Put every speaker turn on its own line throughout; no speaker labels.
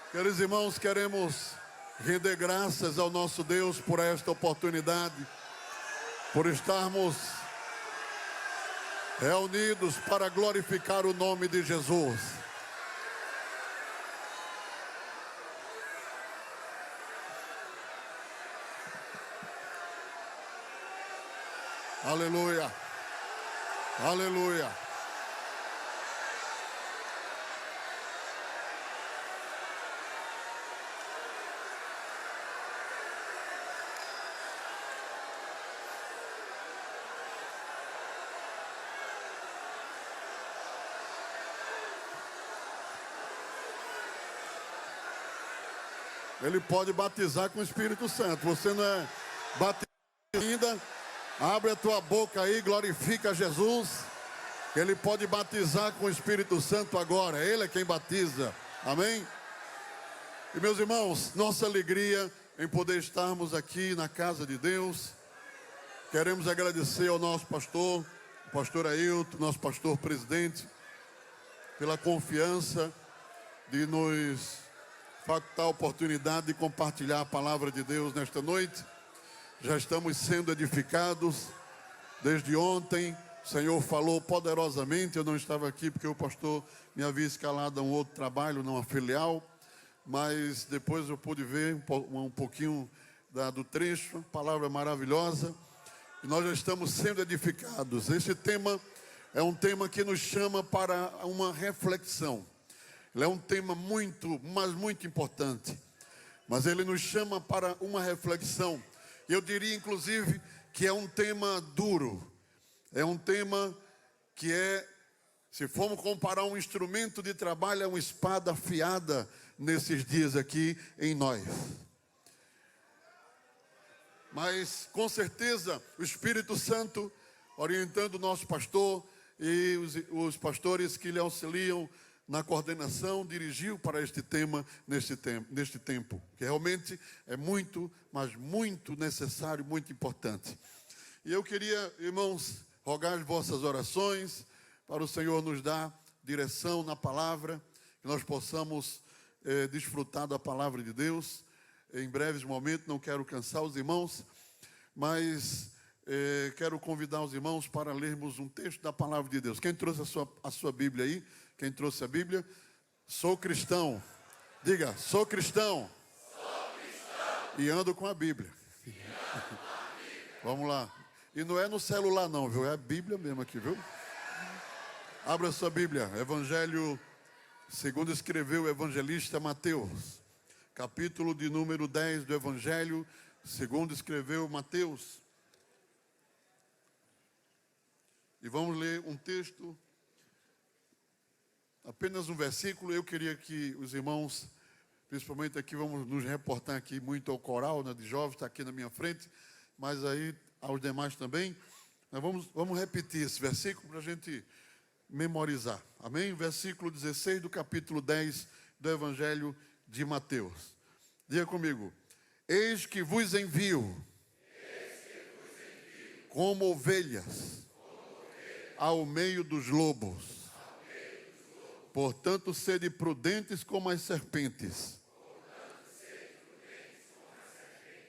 Queridos irmãos, queremos render graças ao nosso Deus por esta oportunidade, por estarmos reunidos para glorificar o nome de Jesus. Aleluia, aleluia. Ele pode batizar com o Espírito Santo. Você não é batizado ainda? Abre a tua boca aí, glorifica Jesus. Ele pode batizar com o Espírito Santo agora. Ele é quem batiza. Amém? E meus irmãos, nossa alegria em poder estarmos aqui na casa de Deus. Queremos agradecer ao nosso pastor, o pastor Ailton, nosso pastor presidente, pela confiança de nos facultar a oportunidade de compartilhar a palavra de Deus nesta noite. Já estamos sendo edificados desde ontem. O Senhor falou poderosamente. Eu não estava aqui porque o pastor me havia escalado a um outro trabalho, numa filial, mas depois eu pude ver um pouquinho do trecho. Palavra maravilhosa. E nós já estamos sendo edificados. Este tema é um tema que nos chama para uma reflexão. Ele é um tema muito, mas muito importante. Mas ele nos chama para uma reflexão. Eu diria, inclusive, que é um tema duro. É um tema que se formos comparar um instrumento de trabalho, é uma espada afiada nesses dias aqui em nós. Mas, com certeza, o Espírito Santo, orientando o nosso pastor e os pastores que lhe auxiliam na coordenação, dirigiu para este tema neste tempo, que realmente é muito, mas muito necessário, muito importante. E eu queria, irmãos, rogar as vossas orações para o Senhor nos dar direção na palavra, que nós possamos desfrutar da palavra de Deus. Em breves momentos, não quero cansar os irmãos, mas quero convidar os irmãos para lermos um texto da palavra de Deus. Quem trouxe a sua Bíblia aí? Quem trouxe a Bíblia? Sou cristão. Diga, sou cristão. Sou cristão. E ando com a Bíblia. Vamos lá. E não é no celular não, viu? É a Bíblia mesmo aqui, viu? Abra sua Bíblia. Evangelho, segundo escreveu o evangelista Mateus. Capítulo de número 10 do Evangelho, segundo escreveu Mateus. E vamos ler um texto, apenas um versículo. Eu queria que os irmãos, principalmente aqui, vamos nos reportar aqui muito ao coral, né, de jovens, está aqui na minha frente, mas aí aos demais também. Nós vamos repetir esse versículo para a gente memorizar. Amém? Versículo 16 do capítulo 10 do Evangelho de Mateus. Diga comigo. Eis que vos envio como ovelhas ao meio dos lobos. Portanto, sede prudentes como as serpentes.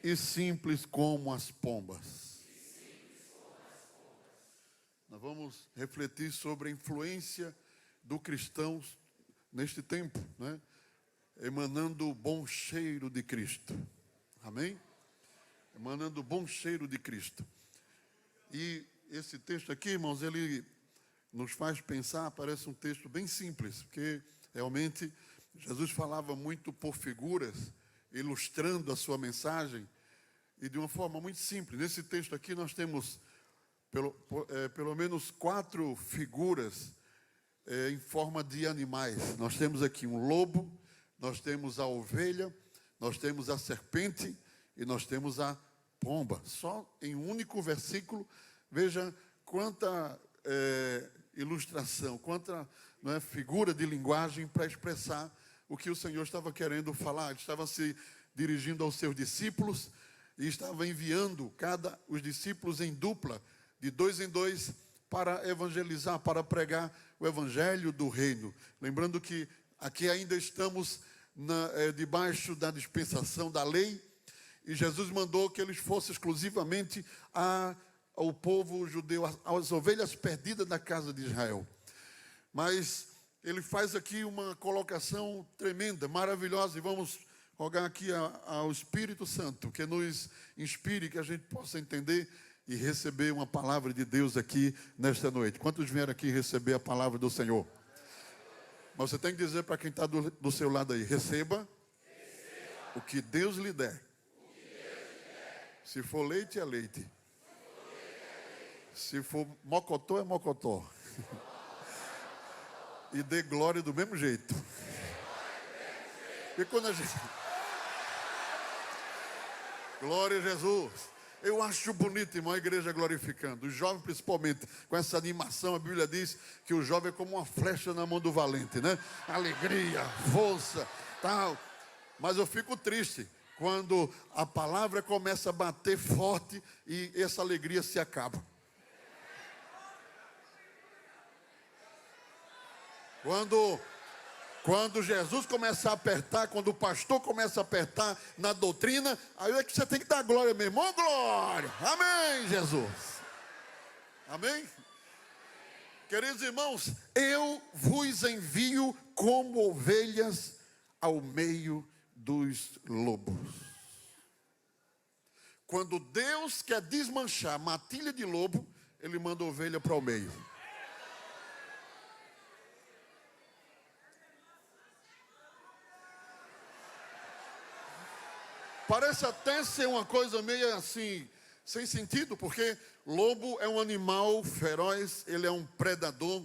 E simples como as pombas. Nós vamos refletir sobre a influência do cristão neste tempo, né? Emanando o bom cheiro de Cristo. Amém? Emanando o bom cheiro de Cristo. E esse texto aqui, irmãos, ele nos faz pensar, parece um texto bem simples, porque realmente Jesus falava muito por figuras, ilustrando a sua mensagem, e de uma forma muito simples. Nesse texto aqui nós temos pelo menos 4 figuras em forma de animais. Nós temos aqui um lobo, nós temos a ovelha, nós temos a serpente e nós temos a pomba. Só em um único versículo, veja quanta ilustração, quanta figura de linguagem para expressar o que o Senhor estava querendo falar. Ele estava se dirigindo aos seus discípulos e estava enviando os discípulos em dupla, de 2 em 2, para evangelizar, para pregar o evangelho do reino. Lembrando que aqui ainda estamos debaixo da dispensação da lei, e Jesus mandou que eles fossem exclusivamente ao povo judeu, às ovelhas perdidas da casa de Israel. Mas ele faz aqui uma colocação tremenda, maravilhosa, e vamos rogar aqui ao Espírito Santo que nos inspire, que a gente possa entender e receber uma palavra de Deus aqui nesta noite. Quantos vieram aqui receber a palavra do Senhor? Mas você tem que dizer para quem está do seu lado aí: receba o que Deus lhe der. Se for leite, é leite. Se for mocotó, é mocotó. E dê glória do mesmo jeito. E quando a gente... Glória a Jesus. Eu acho bonito, irmão, a igreja glorificando. Os jovens, principalmente, com essa animação, a Bíblia diz que o jovem é como uma flecha na mão do valente, né? Alegria, força, tal. Mas eu fico triste quando a palavra começa a bater forte e essa alegria se acaba. Quando Jesus começa a apertar, quando o pastor começa a apertar na doutrina, aí é que você tem que dar glória mesmo. Oh, glória! Amém, Jesus! Amém? Queridos irmãos, eu vos envio como ovelhas ao meio dos lobos. Quando Deus quer desmanchar matilha de lobo, Ele manda a ovelha para o meio. Parece até ser uma coisa meio assim, sem sentido, porque lobo é um animal feroz, ele é um predador,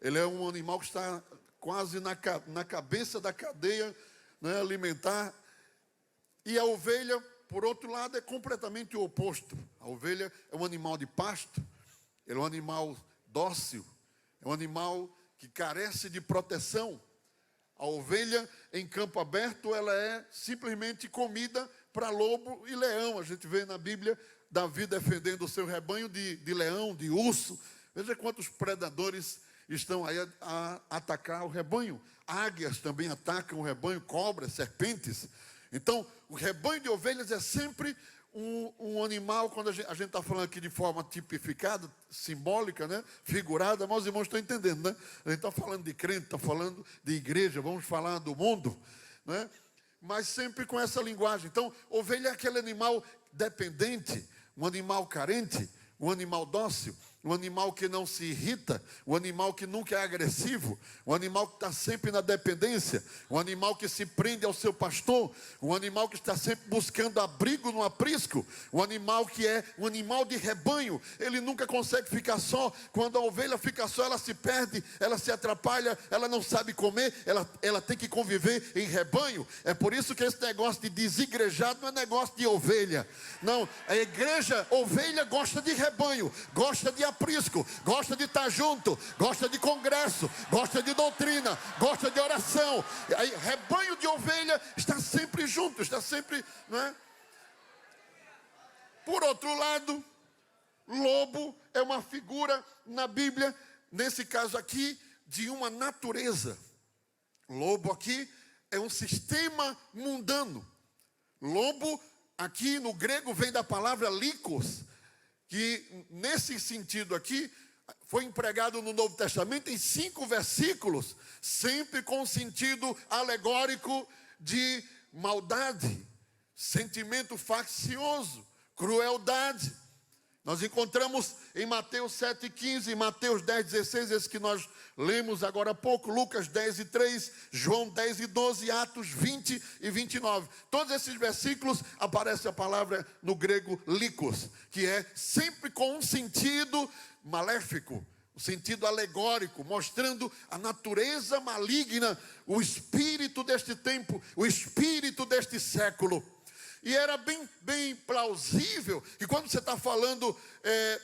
ele é um animal que está quase na cabeça da cadeia, né, alimentar. E a ovelha, por outro lado, é completamente o oposto. A ovelha é um animal de pasto, ele é um animal dócil, é um animal que carece de proteção. A ovelha em campo aberto, ela é simplesmente comida para lobo e leão. A gente vê na Bíblia Davi defendendo o seu rebanho de leão, de urso. Veja quantos predadores estão aí a atacar o rebanho. Águias também atacam o rebanho, cobras, serpentes. Então, o rebanho de ovelhas é sempre um animal, quando a gente está falando aqui de forma tipificada, simbólica, né? Figurada, mas os irmãos estão entendendo, né? A gente está falando de crente, está falando de igreja, vamos falar do mundo, né? Mas sempre com essa linguagem. Então, ovelha é aquele animal dependente, um animal carente, um animal dócil, um animal que não se irrita, um animal que nunca é agressivo, um animal que está sempre na dependência, um animal que se prende ao seu pastor, um animal que está sempre buscando abrigo no aprisco, um animal que é um animal de rebanho. Ele nunca consegue ficar só. Quando a ovelha fica só, ela se perde, ela se atrapalha, ela não sabe comer, ela tem que conviver em rebanho. É por isso que esse negócio de desigrejado não é negócio de ovelha. Não, a igreja, ovelha gosta de rebanho, gosta de aprisco, gosta de estar junto, gosta de congresso, gosta de doutrina, gosta de oração. Aí, rebanho de ovelha está sempre junto, está sempre, não é? Por outro lado, lobo é uma figura na Bíblia, nesse caso aqui, de uma natureza. Lobo aqui é um sistema mundano. Lobo aqui no grego vem da palavra likos, que nesse sentido aqui foi empregado no Novo Testamento em 5 versículos, sempre com sentido alegórico de maldade, sentimento faccioso, crueldade. Nós encontramos em Mateus 7,15, Mateus 10,16, esse que nós lemos agora há pouco, Lucas 10:3, João 10:12, Atos 20 e 29. Todos esses versículos aparece a palavra no grego likos, que é sempre com um sentido maléfico, um sentido alegórico, mostrando a natureza maligna, o espírito deste tempo, o espírito deste século. E era bem plausível que quando você está falando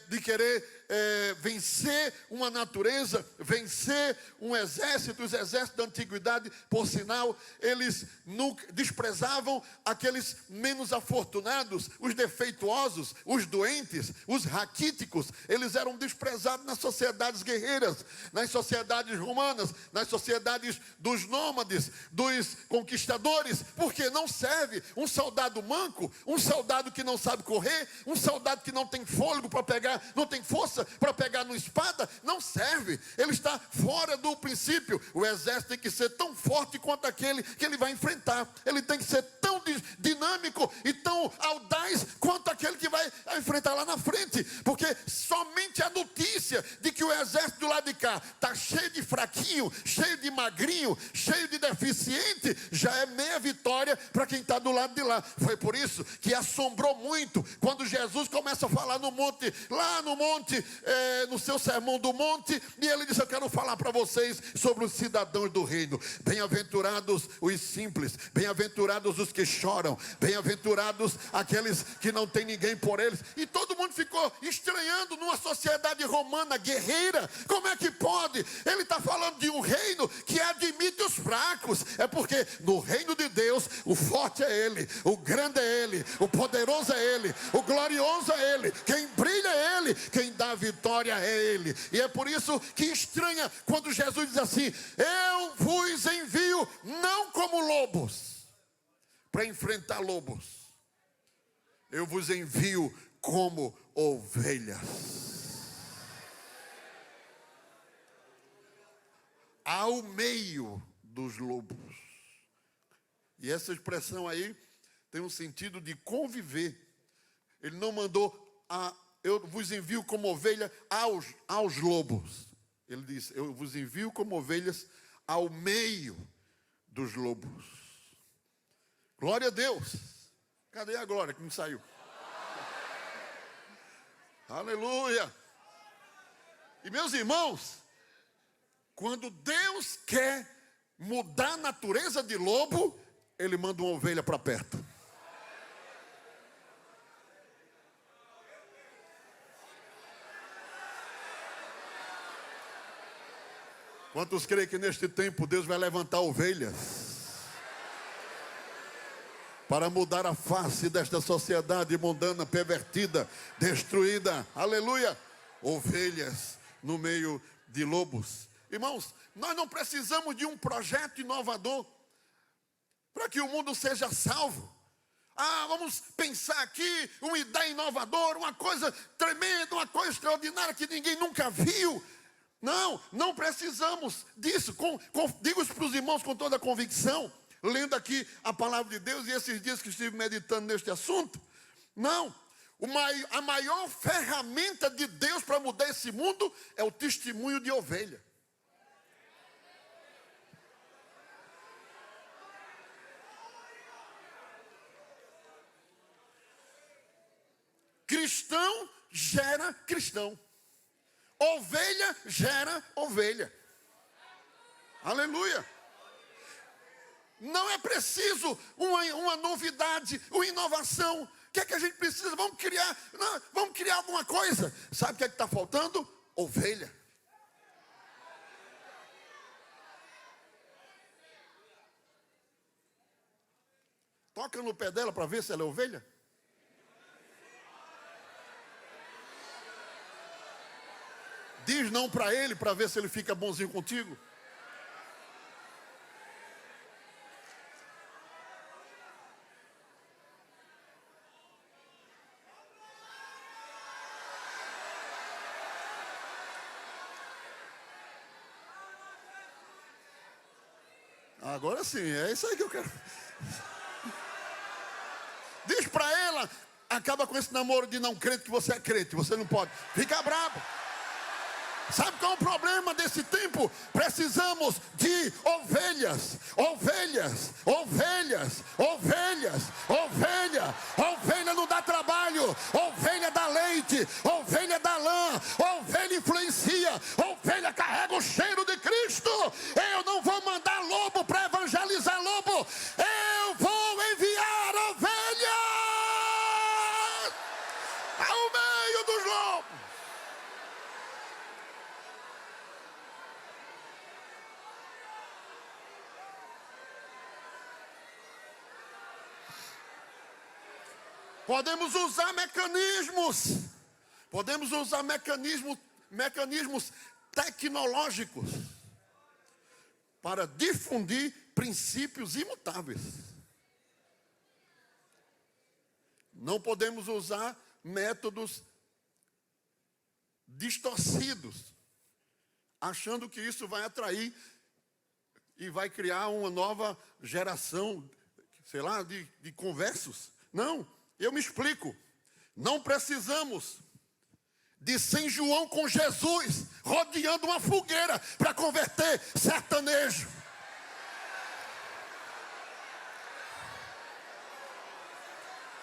de querer vencer uma natureza, vencer um exército, os exércitos da antiguidade, por sinal, eles desprezavam aqueles menos afortunados, os defeituosos, os doentes, os raquíticos. Eles eram desprezados nas sociedades guerreiras, nas sociedades romanas, nas sociedades dos nômades, dos conquistadores, porque não serve um soldado manco, um soldado que não sabe correr, um soldado que não tem fôlego para pegar, não tem força para pegar numa espada, não serve. Ele está fora do princípio. O exército tem que ser tão forte quanto aquele que ele vai enfrentar. Ele tem que ser tão dinâmico e tão audaz quanto aquele que vai enfrentar lá na frente, porque somente a notícia de que o exército do lado de cá está cheio de fraquinho, cheio de magrinho, cheio de deficiente, já é meia vitória para quem está do lado de lá. Foi por isso que assombrou muito quando Jesus começa a falar no monte, lá no monte, no seu sermão do monte, e ele disse: eu quero falar para vocês sobre os cidadãos do reino. Bem-aventurados os simples, bem-aventurados os que choram, bem-aventurados aqueles que não tem ninguém por eles. E todo mundo ficou estranhando numa sociedade romana guerreira. Como é que pode? Ele está falando de um reino que admite os fracos. É porque no reino de Deus o forte é Ele, o grande é Ele, o poderoso é Ele, o glorioso é Ele, quem brilha é Ele, quem dá a vitória é Ele. E é por isso que estranha quando Jesus diz assim: eu vos envio não como lobos para enfrentar lobos, eu vos envio como ovelhas. Ao meio dos lobos. E essa expressão aí tem um sentido de conviver. Ele não mandou eu vos envio como ovelha aos lobos. Ele disse: eu vos envio como ovelhas ao meio dos lobos. Glória a Deus. Cadê a glória que me saiu? Aleluia. E meus irmãos, quando Deus quer mudar a natureza de lobo, Ele manda uma ovelha para perto. Quantos creem que neste tempo Deus vai levantar ovelhas para mudar a face desta sociedade mundana, pervertida, destruída? Aleluia! Ovelhas no meio de lobos. Irmãos, nós não precisamos de um projeto inovador para que o mundo seja salvo. Vamos pensar aqui uma ideia inovadora, uma coisa tremenda, uma coisa extraordinária que ninguém nunca viu. Não precisamos disso. Digo isso para os irmãos com toda a convicção, lendo aqui a palavra de Deus, e esses dias que estive meditando neste assunto. A maior ferramenta de Deus para mudar esse mundo é o testemunho de ovelha. Cristão gera cristão. Ovelha gera ovelha. Aleluia. Não é preciso uma novidade, uma inovação. O que é que a gente precisa? Vamos criar alguma coisa. Sabe o que é que está faltando? Ovelha. Toca no pé dela para ver se ela é ovelha. Diz não para ele para ver se ele fica bonzinho contigo. Agora sim, é isso aí que eu quero. Diz para ela, acaba com esse namoro de não crente, que você é crente, você não pode. Fica bravo. Sabe qual é o problema desse tempo? Precisamos de ovelhas, ovelhas, ovelhas, ovelhas, ovelha. Ovelha não dá trabalho, ovelha dá leite, ovelha dá lã, ovelha influencia, ovelha carrega o cheiro de Cristo. Eu não vou mandar lobo para evangelizar lobo, eu vou enviar ovelhas. Podemos usar mecanismos. Podemos usar mecanismos tecnológicos para difundir princípios imutáveis. Não podemos usar métodos distorcidos, achando que isso vai atrair e vai criar uma nova geração, sei lá, de conversos. Não, eu me explico. Não precisamos de São João com Jesus rodeando uma fogueira para converter sertanejo.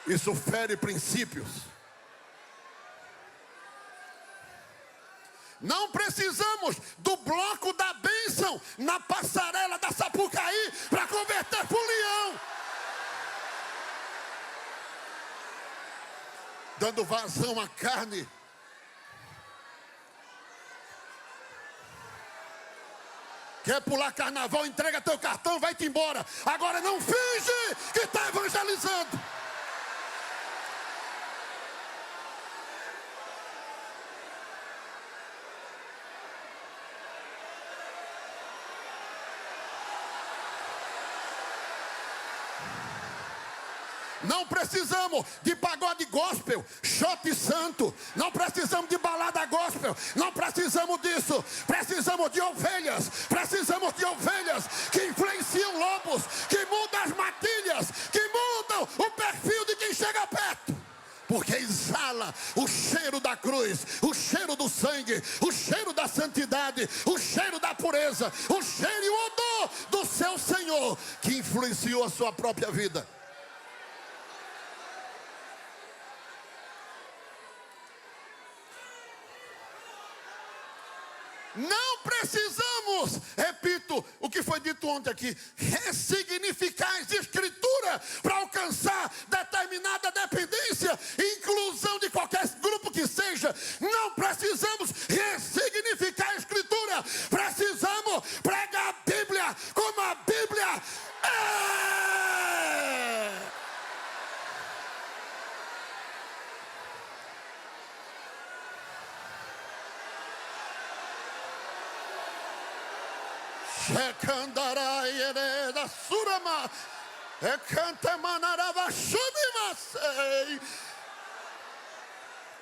Isso fere princípios. Não precisamos do bloco da bênção na passarela da Sapucaí para converter fulião. Dando vazão à carne. Quer pular carnaval, entrega teu cartão, vai-te embora. Agora não finge que está evangelizando. Não precisamos de pagode gospel, shot santo. Não precisamos de balada gospel. Não precisamos disso. Precisamos de ovelhas. Precisamos de ovelhas que influenciam lobos, que mudam as matilhas, que mudam o perfil de quem chega perto. Porque exala o cheiro da cruz, o cheiro do sangue, o cheiro da santidade, o cheiro da pureza, o cheiro e o odor do seu Senhor, que influenciou a sua própria vida. Não precisamos, repito o que foi dito ontem aqui, ressignificar as escrituras para alcançar determinada dependência, inclusão de qualquer grupo que seja. Não precisamos ressignificar a escritura, precisamos pregar a Bíblia como a Bíblia é.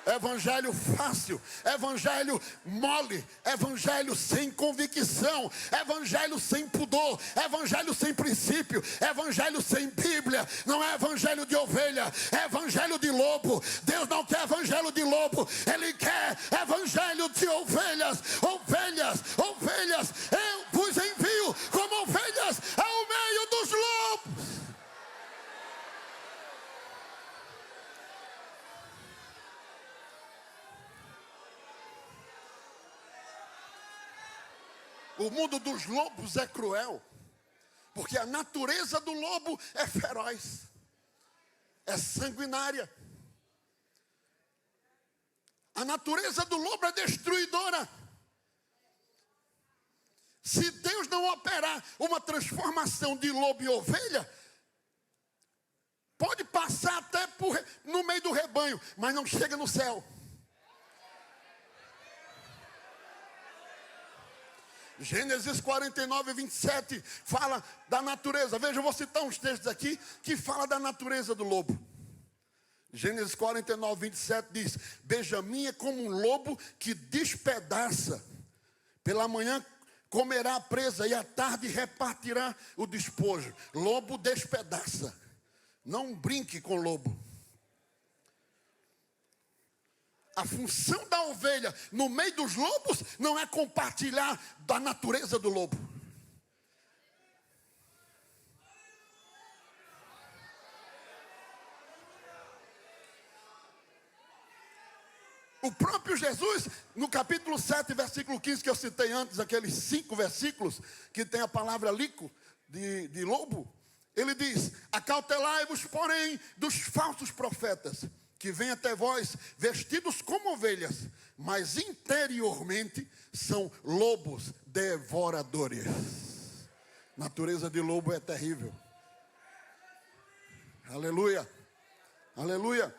Evangelho fácil, evangelho mole, evangelho sem convicção, evangelho sem pudor, evangelho sem princípio, evangelho sem Bíblia. Não é evangelho de ovelha, é evangelho de lobo. Deus não quer evangelho de lobo, Ele quer evangelho de ovelhas. Ovelhas, ovelhas, eu vos envio como ovelhas ao meio dos lobos. O mundo dos lobos é cruel, porque a natureza do lobo é feroz, é sanguinária. A natureza do lobo é destruidora. Se Deus não operar uma transformação de lobo em ovelha, pode passar até no meio do rebanho, mas não chega no céu. Gênesis 49, 27 fala da natureza. Veja, eu vou citar uns textos aqui que fala da natureza do lobo. Gênesis 49, 27 diz: Benjamim é como um lobo que despedaça. Pela manhã comerá a presa e à tarde repartirá o despojo. Lobo despedaça. Não brinque com lobo. A função da ovelha no meio dos lobos não é compartilhar da natureza do lobo. O próprio Jesus, no capítulo 7, versículo 15, que eu citei antes, aqueles 5 versículos que tem a palavra lico de lobo, ele diz: acautelai-vos, porém, dos falsos profetas, que vêm até vós vestidos como ovelhas, mas interiormente são lobos devoradores. Natureza de lobo é terrível. Aleluia, Aleluia.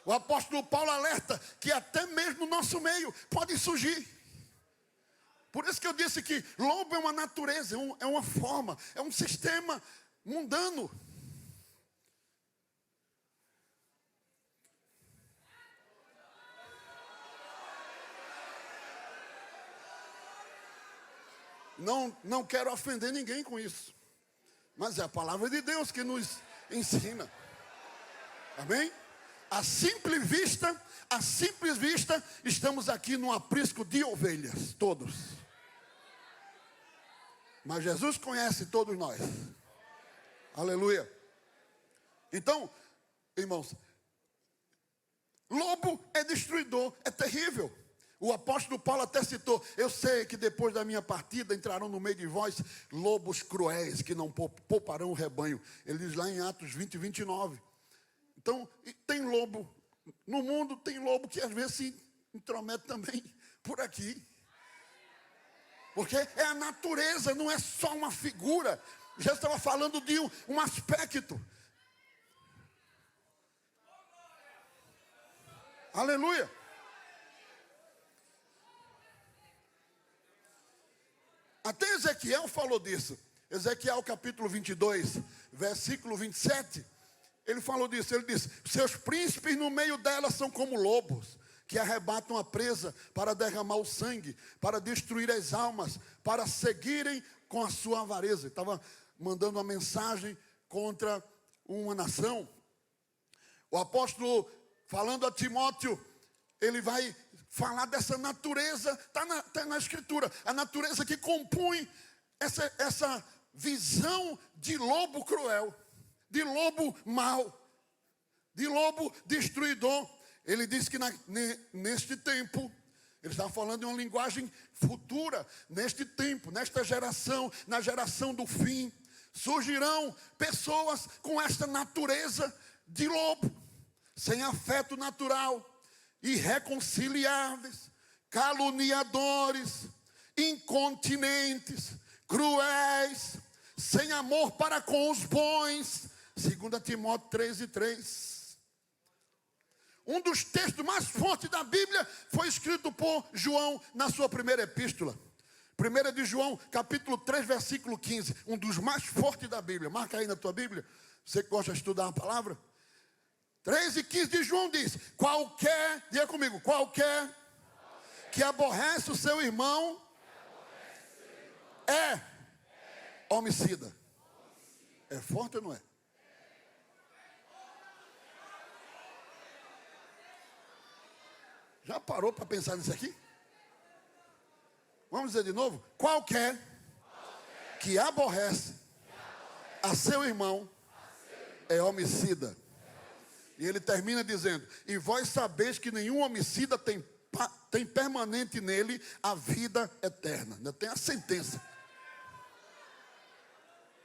O apóstolo Paulo alerta que até mesmo no nosso meio pode surgir. Por isso que eu disse que lobo é uma natureza, é uma forma, é um sistema mundano. Não quero ofender ninguém com isso. Mas é a palavra de Deus que nos ensina. Amém? À simples vista, estamos aqui num aprisco de ovelhas, todos. Mas Jesus conhece todos nós. Aleluia. Então, irmãos, lobo é destruidor, é terrível. O apóstolo Paulo até citou: eu sei que depois da minha partida entrarão no meio de vós lobos cruéis que não pouparão o rebanho. Ele diz lá em Atos 20, 29. Então, tem lobo. No mundo tem lobo que às vezes se intromete também por aqui. Porque é a natureza, não é só uma figura. Já estava falando de um aspecto. Aleluia. Até Ezequiel falou disso. Ezequiel capítulo 22, versículo 27. Ele falou disso, ele disse: seus príncipes no meio dela são como lobos, que arrebatam a presa para derramar o sangue, para destruir as almas, para seguirem com a sua avareza. Ele estava mandando uma mensagem contra uma nação. O apóstolo, falando a Timóteo, ele vai falar dessa natureza, está na Escritura, a natureza que compõe essa visão de lobo cruel, de lobo mau, de lobo destruidor. Ele diz que neste tempo, ele está falando de uma linguagem futura, neste tempo, nesta geração, na geração do fim, surgirão pessoas com esta natureza de lobo, sem afeto natural, irreconciliáveis, caluniadores, incontinentes, cruéis, sem amor para com os bons. 2 Timóteo 3:3. Um dos textos mais fortes da Bíblia foi escrito por João na sua primeira epístola. 1 de João, capítulo 3, versículo 15. Um dos mais fortes da Bíblia. Marca aí na tua Bíblia. Você que gosta de estudar a palavra. 3:15 de João diz: qualquer, diga comigo, qualquer que aborrece o seu irmão é homicida. É forte ou não é? Já parou para pensar nisso aqui? Vamos dizer de novo? Qualquer que aborrece a seu irmão é homicida. E ele termina dizendo: e vós sabeis que nenhum homicida tem permanente nele a vida eterna. Ainda tem a sentença.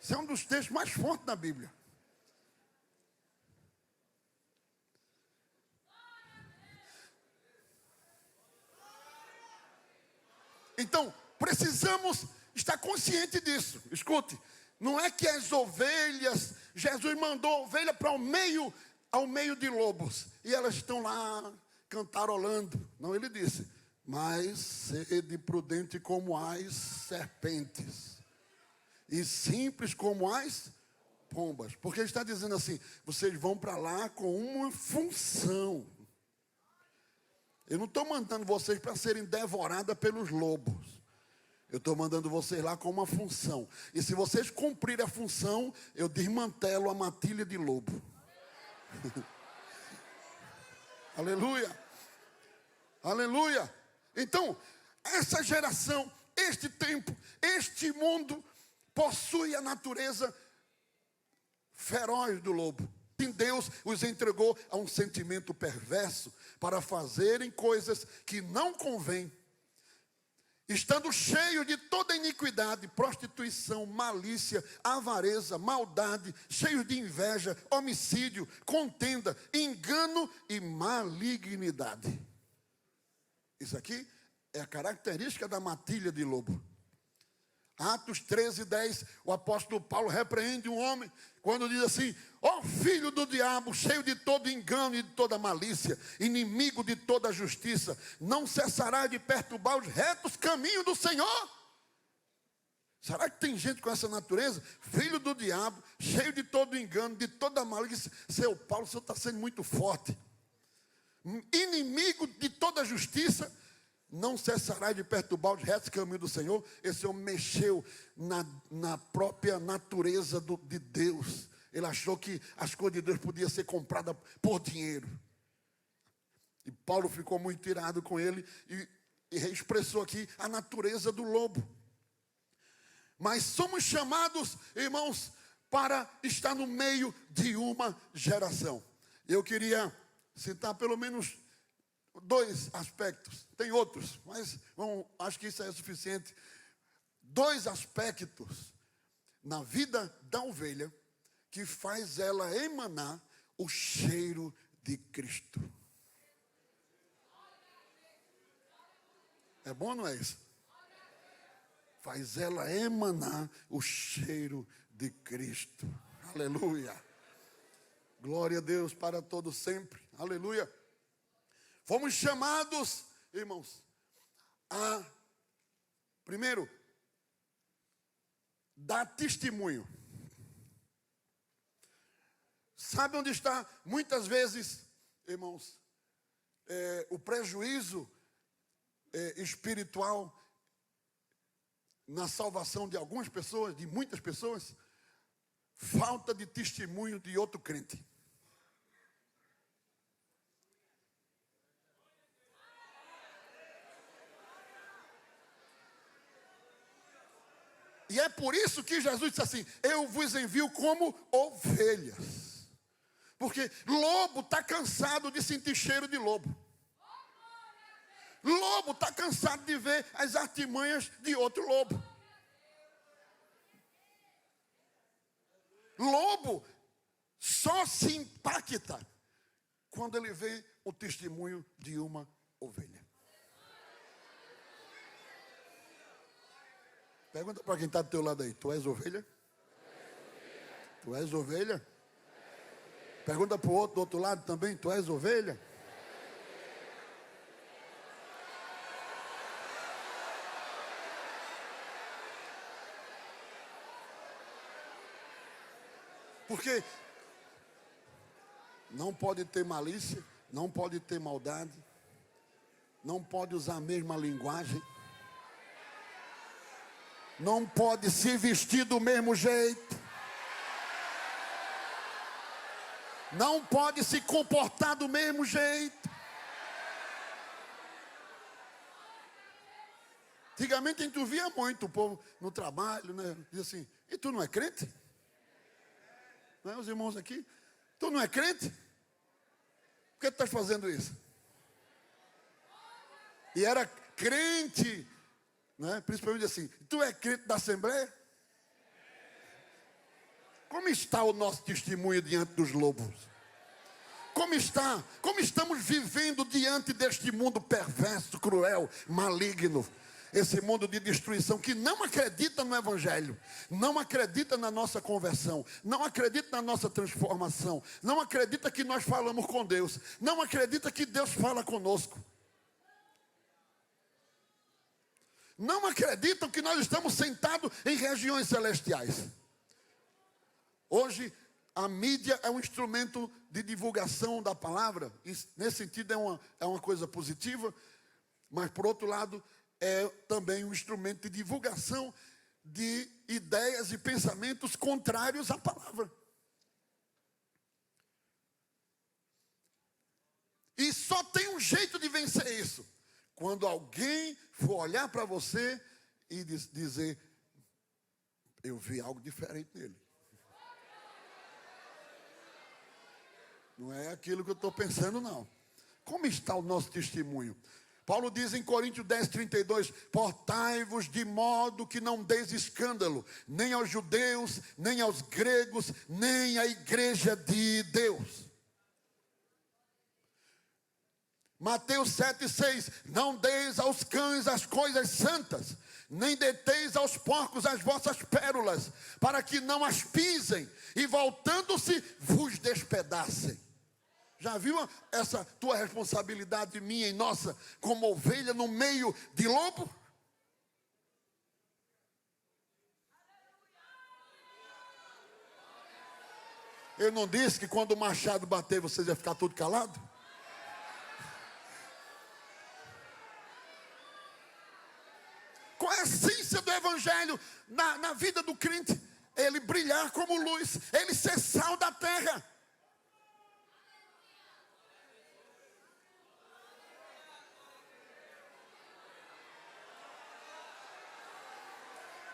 Esse é um dos textos mais fortes da Bíblia. Então, precisamos estar conscientes disso. Escute, não é que as ovelhas, Jesus mandou ovelha para ao meio de lobos, e elas estão lá cantarolando. Não, ele disse: mas sede prudente como as serpentes, e simples como as pombas. Porque ele está dizendo assim: vocês vão para lá com uma função. Eu não estou mandando vocês para serem devoradas pelos lobos. Eu estou mandando vocês lá com uma função. E se vocês cumprirem a função, eu desmantelo a matilha de lobo. Aleluia. Aleluia. Então, essa geração, este tempo, este mundo possui a natureza feroz do lobo. Deus os entregou a um sentimento perverso para fazerem coisas que não convêm, estando cheio de toda iniquidade, prostituição, malícia, avareza, maldade, cheios de inveja, homicídio, contenda, engano e malignidade. Isso aqui é a característica da matilha de lobo. Atos 13:10, o apóstolo Paulo repreende um homem quando diz assim: ó filho do diabo, cheio de todo engano e de toda malícia, inimigo de toda justiça, não cessará de perturbar os retos caminhos do Senhor. Será que tem gente com essa natureza? Filho do diabo, cheio de todo engano, de toda malícia. Seu Paulo, o senhor está sendo muito forte. Inimigo de toda justiça, não cessará de perturbar os retos caminhos do Senhor. Esse homem mexeu na própria natureza de Deus. Ele achou que as coisas de Deus podiam ser compradas por dinheiro. E Paulo ficou muito irado com ele e expressou aqui a natureza do lobo. Mas somos chamados, irmãos, para estar no meio de uma geração. Eu queria citar pelo menos 2 aspectos. Tem outros, mas acho que isso é suficiente. 2 aspectos na vida da ovelha que faz ela emanar o cheiro de Cristo. É bom, não é isso? Faz ela emanar o cheiro de Cristo. Aleluia. Glória a Deus para todo sempre. Aleluia. Fomos chamados, irmãos, a, primeiro, dar testemunho. Sabe onde está, muitas vezes, irmãos, o prejuízo espiritual na salvação de algumas pessoas, de muitas pessoas? Falta de testemunho de outro crente. E é por isso que Jesus disse assim: eu vos envio como ovelhas. Porque lobo está cansado de sentir cheiro de lobo. Lobo está cansado de ver as artimanhas de outro lobo. Lobo só se impacta quando ele vê o testemunho de uma ovelha. Pergunta para quem está do teu lado aí: tu és ovelha? Tu és ovelha? Pergunta para o outro do outro lado também: tu és ovelha? Porque não pode ter malícia, não pode ter maldade, não pode usar a mesma linguagem, não pode se vestir do mesmo jeito, não pode se comportar do mesmo jeito. Antigamente a gente via muito o povo no trabalho, né? Diz assim: e tu não é crente? Não é, os irmãos aqui? Tu não é crente? Por que tu estás fazendo isso? E era crente, né? Principalmente assim: tu é crente da Assembleia? Como está o nosso testemunho diante dos lobos? Como está? Como estamos vivendo diante deste mundo perverso, cruel, maligno? Esse mundo de destruição que não acredita no Evangelho, não acredita na nossa conversão, não acredita na nossa transformação, não acredita que nós falamos com Deus, não acredita que Deus fala conosco, não acreditam que nós estamos sentados em regiões celestiais. Hoje a mídia é um instrumento de divulgação da palavra. Isso, nesse sentido, é uma coisa positiva, mas por outro lado é também um instrumento de divulgação de ideias e pensamentos contrários à palavra. E só tem um jeito de vencer isso: quando alguém for olhar para você e dizer: eu vi algo diferente nele. Não é aquilo que eu estou pensando, não. Como está o nosso testemunho? Paulo diz em Coríntios 10:32: portai-vos de modo que não deis escândalo, nem aos judeus, nem aos gregos, nem à igreja de Deus. Mateus 7,6. Não deis aos cães as coisas santas, nem deteis aos porcos as vossas pérolas, para que não as pisem, e voltando-se vos despedacem. Já viu essa tua responsabilidade minha e nossa, como ovelha no meio de lobo? Eu não disse que quando o machado bater, vocês iam ficar tudo calado? Qual é a essência do evangelho na vida do crente? Ele brilhar como luz, ele ser sal da terra.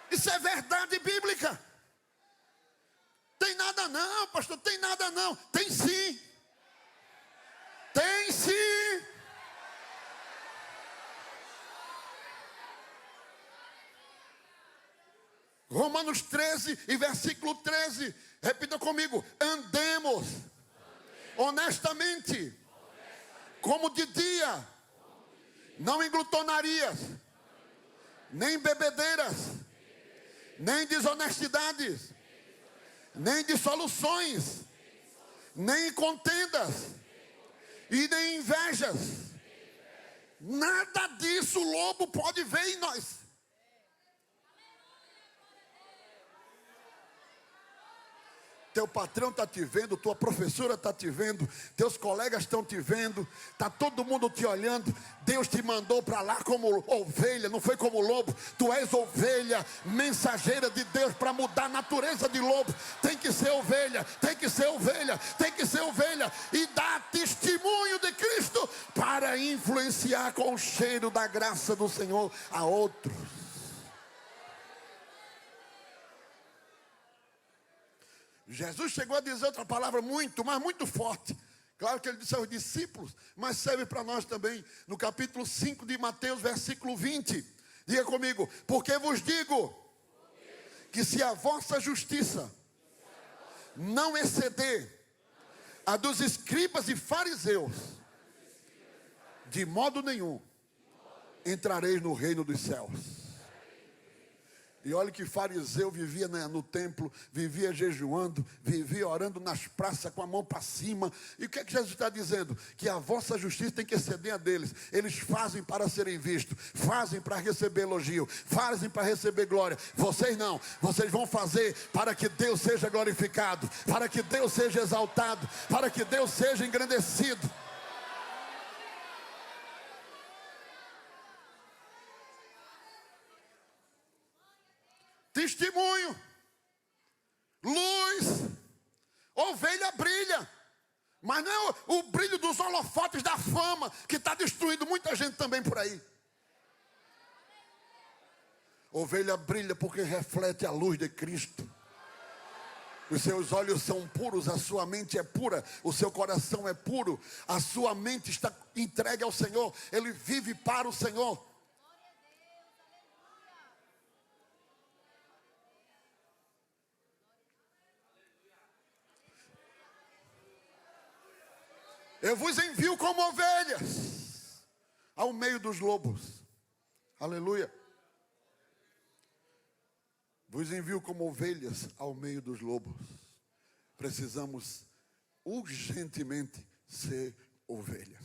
Isso é verdade bíblica. Tem nada não, pastor, tem nada não. Tem sim. Tem sim. Romanos 13 e versículo 13. Repita comigo. Andemos honestamente, como de dia, não em glutonarias, nem bebedeiras, nem desonestidades, nem dissoluções, nem contendas, e nem invejas. Nada disso o lobo pode ver em nós. Teu patrão está te vendo, tua professora está te vendo, teus colegas estão te vendo, está todo mundo te olhando. Deus te mandou para lá como ovelha, não foi como lobo. Tu és ovelha, mensageira de Deus para mudar a natureza de lobo. Tem que ser ovelha, tem que ser ovelha, tem que ser ovelha. E dar testemunho de Cristo para influenciar com o cheiro da graça do Senhor a outros. Jesus chegou a dizer outra palavra muito, mas muito forte. Claro que ele disse aos discípulos, mas serve para nós também. No capítulo 5 de Mateus, versículo 20. Diga comigo. Porque vos digo que se a vossa justiça não exceder a dos escribas e fariseus, de modo nenhum entrareis no reino dos céus. E olha que fariseu vivia no templo, vivia jejuando, vivia orando nas praças com a mão para cima. E o que é que Jesus está dizendo? Que a vossa justiça tem que exceder a deles. Eles fazem para serem vistos, fazem para receber elogio, fazem para receber glória. Vocês não, vocês vão fazer para que Deus seja glorificado, para que Deus seja exaltado, para que Deus seja engrandecido. Testemunho, luz, ovelha brilha, mas não é o brilho dos holofotes da fama que está destruindo muita gente também por aí. Ovelha brilha porque reflete a luz de Cristo. Os seus olhos são puros, a sua mente é pura, o seu coração é puro, a sua mente está entregue ao Senhor, ele vive para o Senhor. Eu vos envio como ovelhas ao meio dos lobos. Aleluia. Vos envio como ovelhas ao meio dos lobos. Precisamos urgentemente ser ovelhas.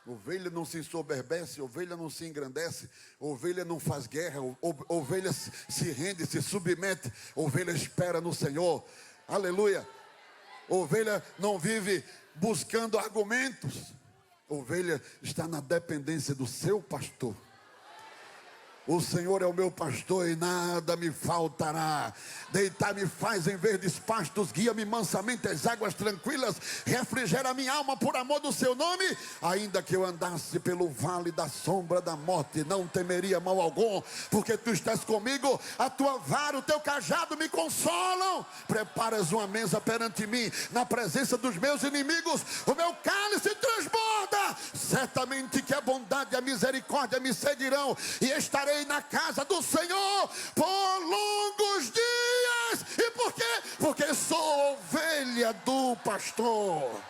Ovelha não se ensoberbece, ovelha não se engrandece, ovelha não faz guerra, ovelha se rende, se submete, ovelha espera no Senhor. Aleluia. Ovelha não vive buscando argumentos, ovelha está na dependência do seu pastor. O Senhor é o meu pastor e nada me faltará. Deitar-me faz em verdes pastos, guia-me mansamente às águas tranquilas, refrigera minha alma por amor do seu nome. Ainda que eu andasse pelo vale da sombra da morte, não temeria mal algum, porque tu estás comigo, a tua vara, o teu cajado me consolam. Preparas uma mesa perante mim, na presença dos meus inimigos, o meu cálice transborda. Certamente que a bondade e a misericórdia me seguirão, e estarei na casa do Senhor por longos dias. E por quê? porque sou ovelha do pastor.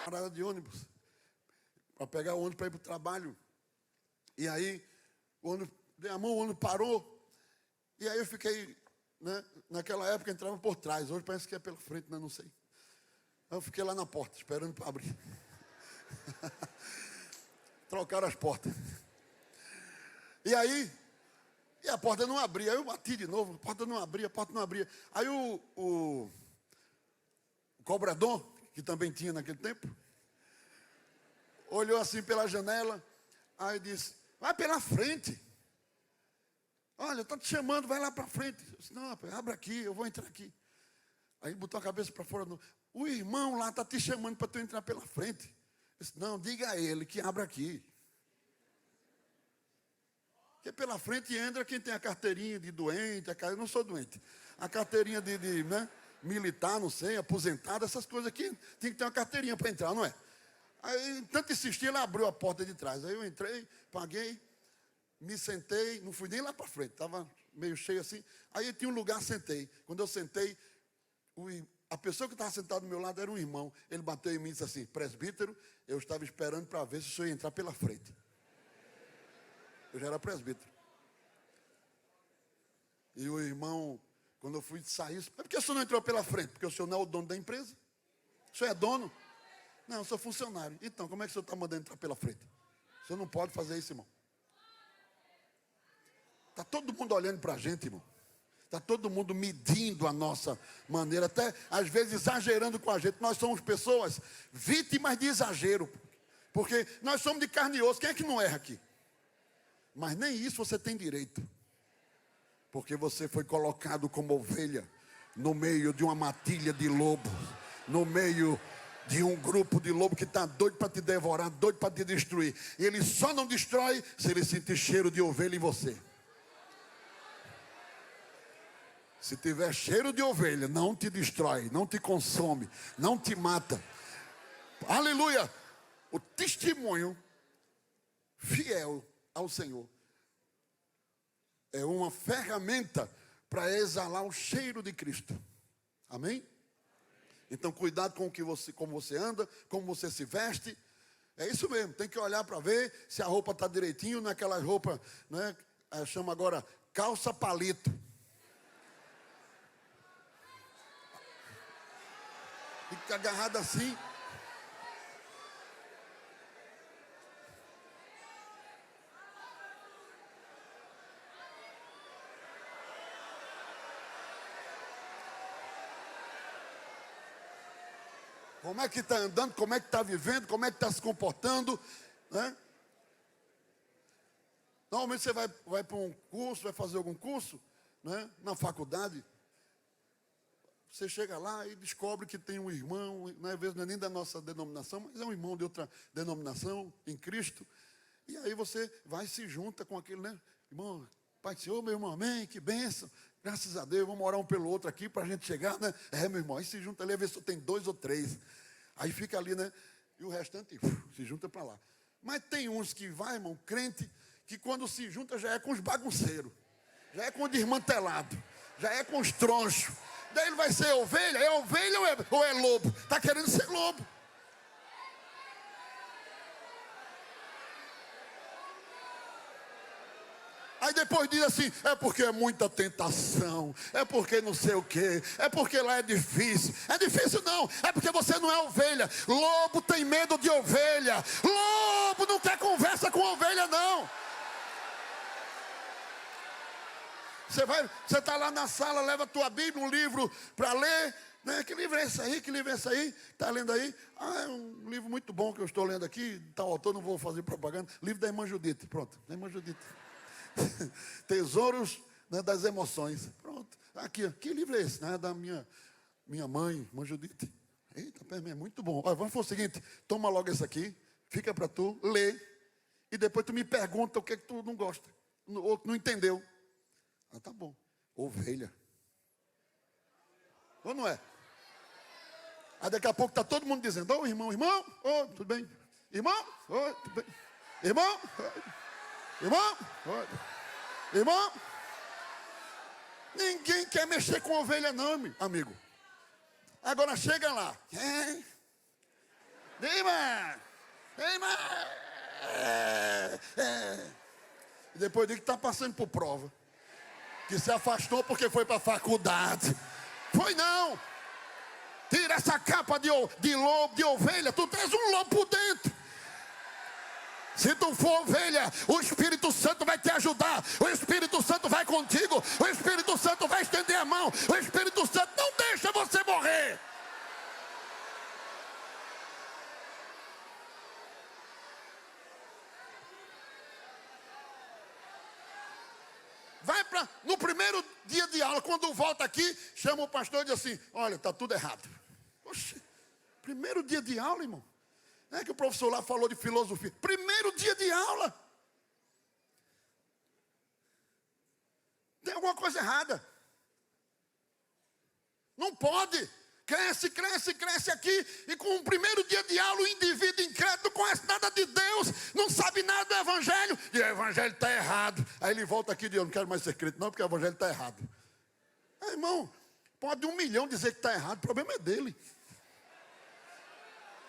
Parada de ônibus, para pegar o ônibus para ir para o trabalho. E aí, o ônibus, dei a mão, o ônibus parou. E aí eu fiquei, né, naquela época entrava por trás, hoje parece que é pela frente, né, não sei. Eu fiquei lá na porta, esperando para abrir. Trocaram as portas. E aí, a porta não abria. Aí eu bati de novo, a porta não abria. Aí o cobrador, que também tinha naquele tempo, olhou assim pela janela, aí disse, vai pela frente. Olha, eu estou te chamando, vai lá para frente. Eu disse, não, rapaz, abre aqui, eu vou entrar aqui. Aí botou a cabeça para fora. O irmão lá está te chamando para tu entrar pela frente. Eu disse, não, diga a ele que abra aqui. Porque pela frente entra quem tem a carteirinha de doente, eu não sou doente. A carteirinha de né, militar, não sei, aposentado, essas coisas aqui, tem que ter uma carteirinha para entrar, não é? Aí, tanto insistir, ele abriu a porta de trás. Aí eu entrei, paguei, me sentei, não fui nem lá para frente, estava meio cheio assim. Aí tinha um lugar, sentei. Quando eu sentei, a pessoa que estava sentada do meu lado era um irmão. Ele bateu em mim e disse assim, presbítero, eu estava esperando para ver se o senhor ia entrar pela frente. Eu já era presbítero. E o irmão, quando eu fui sair, disse, por que o senhor não entrou pela frente? Porque o senhor não é o dono da empresa? O senhor é dono? Não, eu sou funcionário. Então, como é que o senhor está mandando entrar pela frente? O senhor não pode fazer isso, irmão. Está todo mundo olhando para a gente, irmão. Está todo mundo medindo a nossa maneira, até às vezes exagerando com a gente. Nós somos pessoas vítimas de exagero. Porque nós somos de carne e osso. Quem é que não erra aqui? Mas nem isso você tem direito. Porque você foi colocado como ovelha no meio de uma matilha de lobos, no meio de um grupo de lobo que está doido para te devorar, doido para te destruir. E ele só não destrói se ele sentir cheiro de ovelha em você. Se tiver cheiro de ovelha, não te destrói, não te consome, não te mata. Aleluia! O testemunho fiel ao Senhor é uma ferramenta para exalar o cheiro de Cristo. Amém? Então cuidado com o que como você anda, como você se veste. É isso mesmo, tem que olhar para ver se a roupa está direitinho, naquela roupa, né, chama agora calça palito. Fica agarrado assim. Como é que está andando, como é que está vivendo, como é que está se comportando, né? Normalmente você vai para um curso, vai fazer algum curso, né? Na faculdade. Você chega lá e descobre que tem um irmão, né? Às vezes não é nem da nossa denominação, mas é um irmão de outra denominação, em Cristo. E aí você vai e se junta com aquele, né? Irmão, Pai do Senhor, meu irmão, amém, que bênção. Graças a Deus, vamos orar um pelo outro aqui para a gente chegar, né? Meu irmão, aí se junta ali, a ver se tem 2 ou 3. Aí fica ali, né? E o restante se junta para lá. Mas tem uns que vai, irmão, crente, que quando se junta já é com os bagunceiros, já é com o desmantelado, já é com os tronchos. Daí ele vai ser ovelha? É ovelha ou é lobo? Está querendo ser lobo. Aí depois diz assim, é porque é muita tentação, é porque não sei o quê, é porque lá é difícil. É difícil não, é porque você não é ovelha. Lobo tem medo de ovelha. Lobo não quer conversa com ovelha não. Você está lá na sala, leva a tua Bíblia, um livro para ler, né? Que livro é esse aí? Que livro é esse aí? Está lendo aí? Ah, é um livro muito bom que eu estou lendo aqui, tal autor, não vou fazer propaganda. Livro da irmã Judite, pronto, da irmã Judite. Tesouros, né, das emoções. Pronto. Aqui, que livro é esse? Né, da minha mãe, irmã Judite. Eita, é muito bom. Olha, vamos fazer o seguinte: toma logo esse aqui, fica para tu, lê, e depois tu me pergunta o que é que tu não gosta, ou não entendeu. Ah, tá bom. Ovelha. Ou não é? Aí daqui a pouco está todo mundo dizendo: ô irmão, tudo bem? Irmão, tudo bem? Irmão, irmão, irmão. Ninguém quer mexer com ovelha não, amigo. Agora chega lá. E depois diz que está passando por prova. Que se afastou porque foi para a faculdade. Foi não. Tira essa capa de lobo, de ovelha. Tu tens um lobo por dentro. Se tu for ovelha, o Espírito Santo vai te ajudar. O Espírito Santo vai contigo. O Espírito Santo vai estender a mão. O Espírito Santo não deixa você morrer. Vai para no primeiro dia de aula, quando volta aqui, chama o pastor e diz assim: olha, está tudo errado. Oxe, primeiro dia de aula, irmão. Não é que o professor lá falou de filosofia. Primeiro dia de aula. Tem alguma coisa errada. Não pode. Cresce aqui. E com o primeiro dia de aula, o indivíduo incrédulo não conhece nada de Deus. Não sabe nada do Evangelho. E o Evangelho está errado. Aí ele volta aqui e diz: eu não quero mais ser crente não, porque o Evangelho está errado. Irmão, pode 1 milhão dizer que está errado. O problema é dele.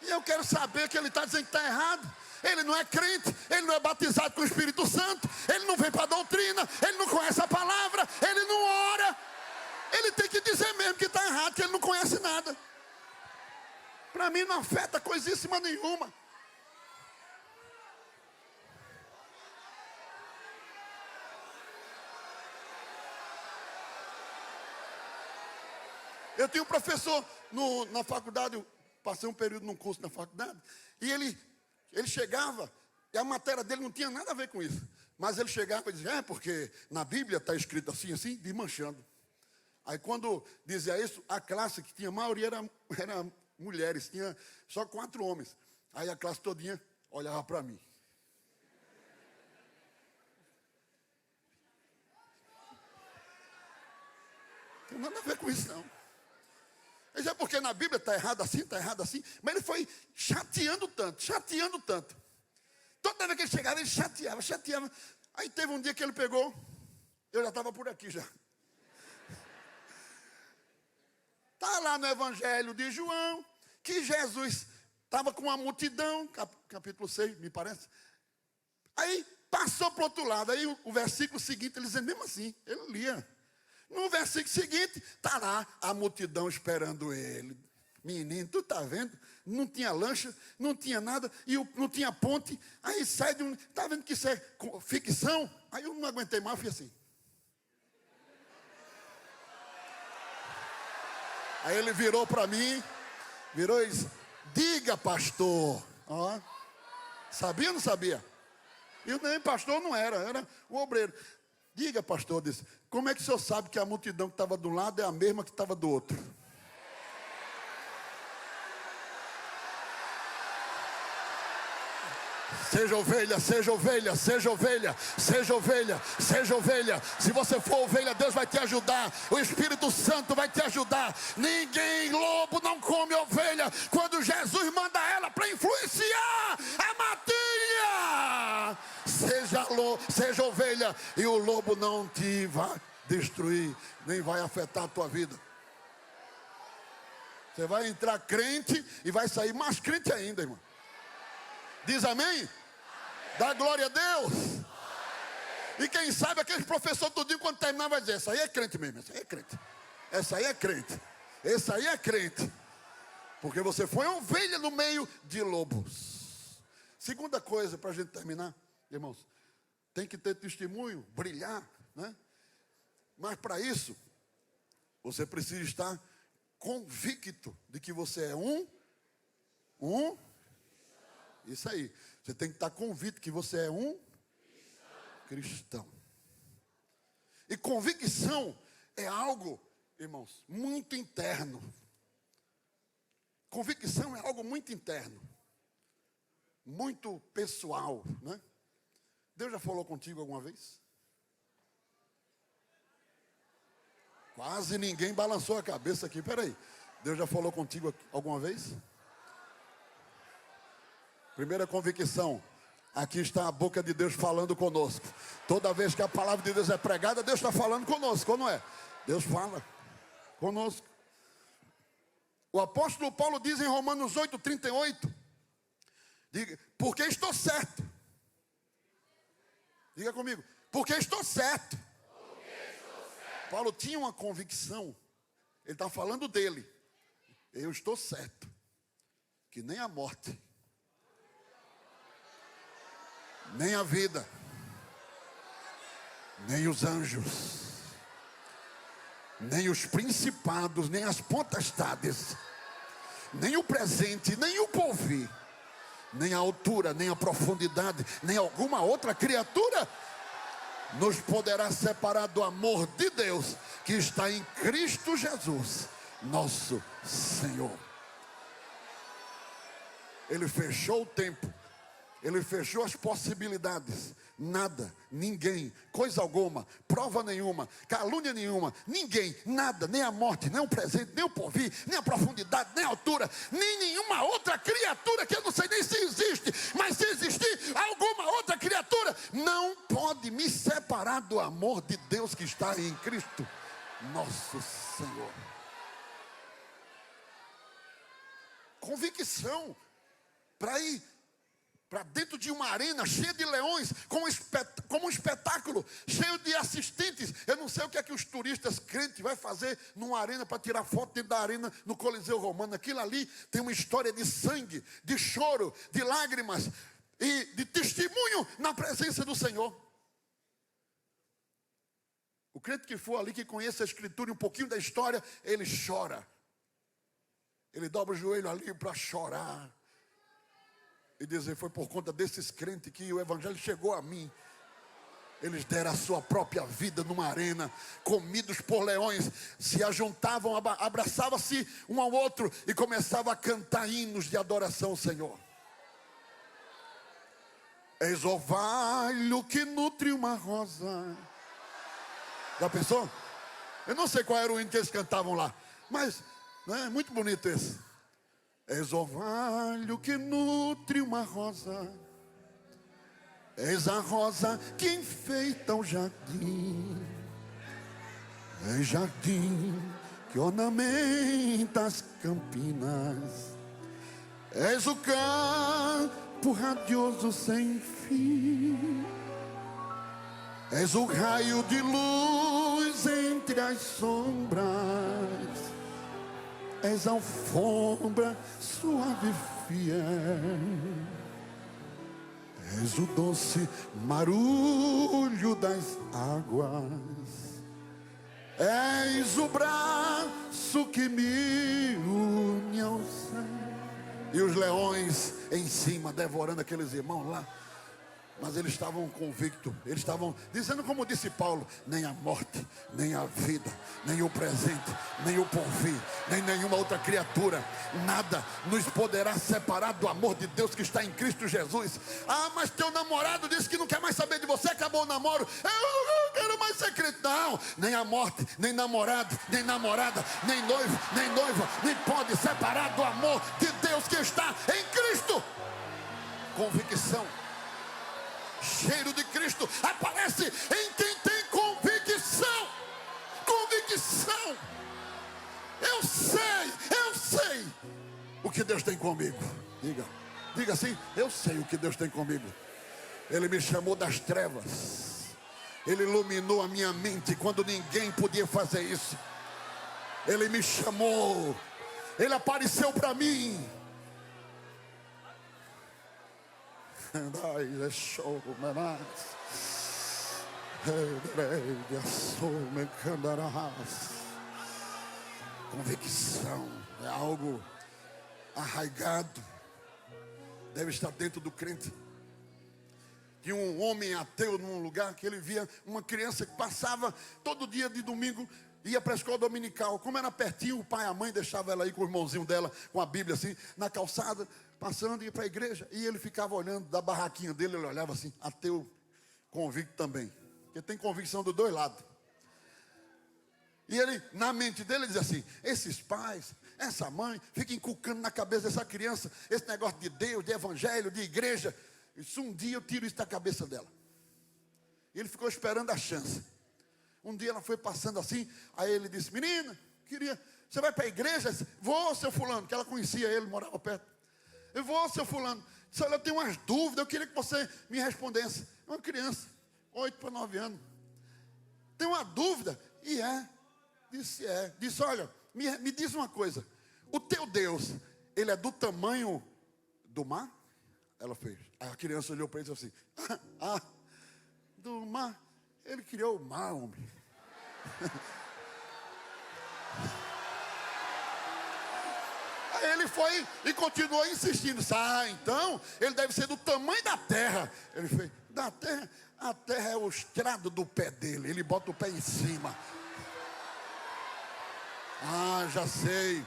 E eu quero saber que ele está dizendo que está errado. Ele não é crente, ele não é batizado com o Espírito Santo, ele não vem para a doutrina, ele não conhece a palavra, ele não ora. Ele tem que dizer mesmo que está errado, que ele não conhece nada. Para mim não afeta coisíssima nenhuma. Eu tinha um professor na faculdade, eu passei um período num curso na faculdade, e ele chegava, e a matéria dele não tinha nada a ver com isso. Mas ele chegava e dizia: porque na Bíblia está escrito assim, desmanchando. Aí quando dizia isso, a classe que tinha, a maioria era mulheres, tinha só 4 homens. Aí a classe todinha olhava para mim. Não tem nada a ver com isso não. Ele dizia: porque na Bíblia está errado assim. Mas ele foi chateando tanto. Toda vez que ele chegava, ele chateava. Aí teve um dia que ele pegou, eu já estava por aqui já. Está lá no Evangelho de João, que Jesus estava com uma multidão, capítulo 6, me parece. Aí passou para o outro lado, aí o versículo seguinte, ele dizia mesmo assim, ele lia. No versículo seguinte, está lá a multidão esperando ele. Menino, tu está vendo? Não tinha lancha, não tinha nada, e não tinha ponte. Aí sai de um... Está vendo que isso é ficção? Aí eu não aguentei mais, fui assim. Aí ele virou para mim, e disse: diga, pastor. Ó, sabia ou não sabia? E nem pastor não era o obreiro. Diga, pastor, disse: como é que o senhor sabe que a multidão que estava de um lado é a mesma que estava do outro? Seja ovelha. Se você for ovelha, Deus vai te ajudar. O Espírito Santo vai te ajudar. Lobo não come ovelha. Quando Jesus manda ela para influenciar a matilha, seja ovelha, e o lobo não te vai destruir, nem vai afetar a tua vida. Você vai entrar crente e vai sair mais crente ainda, irmão. Diz amém? Dá glória a Deus. E quem sabe aqueles professores tudinho, quando terminar, vai dizer: essa aí é crente mesmo, essa aí é crente. Porque você foi ovelha no meio de lobos. Segunda coisa, para a gente terminar, irmãos, tem que ter testemunho, brilhar, né? Mas para isso, você precisa estar convicto de que você é isso aí. Você tem que estar convicto que você é um cristão. E convicção é algo, irmãos, muito interno. Convicção é algo muito interno. Muito pessoal, né? Deus já falou contigo alguma vez? Quase ninguém balançou a cabeça aqui. Peraí, Deus já falou contigo alguma vez? Primeira convicção: aqui está a boca de Deus falando conosco. Toda vez que a palavra de Deus é pregada, Deus está falando conosco, ou não é? Deus fala conosco. O apóstolo Paulo diz em Romanos 8:38, diga, porque estou certo. Diga comigo, porque estou certo. Paulo tinha uma convicção, ele está falando dele. Eu estou certo, que nem a morte, nem a vida, nem os anjos, nem os principados, nem as potestades, nem o presente, nem o porvir, nem a altura, nem a profundidade, nem alguma outra criatura nos poderá separar do amor de Deus que está em Cristo Jesus, nosso Senhor. Ele fechou o tempo, ele fechou as possibilidades. Nada, ninguém, coisa alguma, prova nenhuma, calúnia nenhuma, ninguém, nada, nem a morte, nem o presente, nem o porvir, nem a profundidade, nem a altura, nem nenhuma outra criatura, que eu não sei nem se existe, mas se existir alguma outra criatura, não pode me separar do amor de Deus que está em Cristo, nosso Senhor. Convicção para ir para dentro de uma arena cheia de leões, como um espetáculo, cheio de assistentes. Eu não sei o que é que os turistas crentes vão fazer numa arena para tirar foto dentro da arena no Coliseu Romano. Aquilo ali tem uma história de sangue, de choro, de lágrimas e de testemunho na presença do Senhor. O crente que for ali, que conhece a Escritura e um pouquinho da história, ele chora. Ele dobra o joelho ali para chorar. E dizer, foi por conta desses crentes que o evangelho chegou a mim. Eles deram a sua própria vida numa arena, comidos por leões, se ajuntavam, abraçavam-se um ao outro e começavam a cantar hinos de adoração ao Senhor. Eis o orvalho que nutre uma rosa. Já pensou? Eu não sei qual era o hino que eles cantavam lá, mas é muito bonito esse. És orvalho que nutre uma rosa, és a rosa que enfeita o jardim, és jardim que ornamenta as campinas, és o campo radioso sem fim, és o raio de luz entre as sombras, és a alfombra suave e fiel, és o doce marulho das águas, és o braço que me une ao céu. E os leões em cima devorando aqueles irmãos lá. Mas eles estavam convictos, eles estavam dizendo como disse Paulo, nem a morte, nem a vida, nem o presente, nem o porvir, nem nenhuma outra criatura, nada nos poderá separar do amor de Deus que está em Cristo Jesus. Ah, mas teu namorado disse que não quer mais saber de você, acabou o namoro, eu não quero mais ser crente. Não, nem a morte, nem namorado, nem namorada, nem noivo, nem noiva, nem pode separar do amor de Deus que está em Cristo. Convicção. Cheiro de Cristo aparece em quem tem convicção. Convicção. Eu sei o que Deus tem comigo. Diga assim, eu sei o que Deus tem comigo. Ele me chamou das trevas, Ele iluminou a minha mente quando ninguém podia fazer isso. Ele me chamou, Ele apareceu para mim. Convicção é algo arraigado, deve estar dentro do crente. Tinha um homem ateu num lugar que ele via uma criança que passava todo dia de domingo, ia para a escola dominical. Como era pertinho, o pai e a mãe deixavam ela ir com o irmãozinho dela, com a Bíblia assim, na calçada, passando e ia para a igreja. E ele ficava olhando da barraquinha dele, ele olhava assim, ateu, convicto também. Porque tem convicção dos dois lados. E ele, na mente dele, dizia assim, esses pais, essa mãe, fica inculcando na cabeça dessa criança, esse negócio de Deus, de evangelho, de igreja. Isso um dia eu tiro isso da cabeça dela. E ele ficou esperando a chance. Um dia ela foi passando assim, aí ele disse, menina, queria Você vai para a igreja? Vou, seu fulano, que ela conhecia ele, morava perto. Eu vou, seu fulano. Disse, olha, eu tenho umas dúvidas, eu queria que você me respondesse. É uma criança, 8 para 9 anos. Tem uma dúvida? E disse, Disse, olha, me diz uma coisa. O teu Deus, ele é do tamanho do mar? Ela fez. Aí a criança olhou para ele e disse assim, do mar? Ele criou o mar, homem. Aí ele foi e continuou insistindo. Então, ele deve ser do tamanho da terra. Ele fez, da terra? A terra é o estrado do pé dele. Ele bota o pé em cima. Já sei.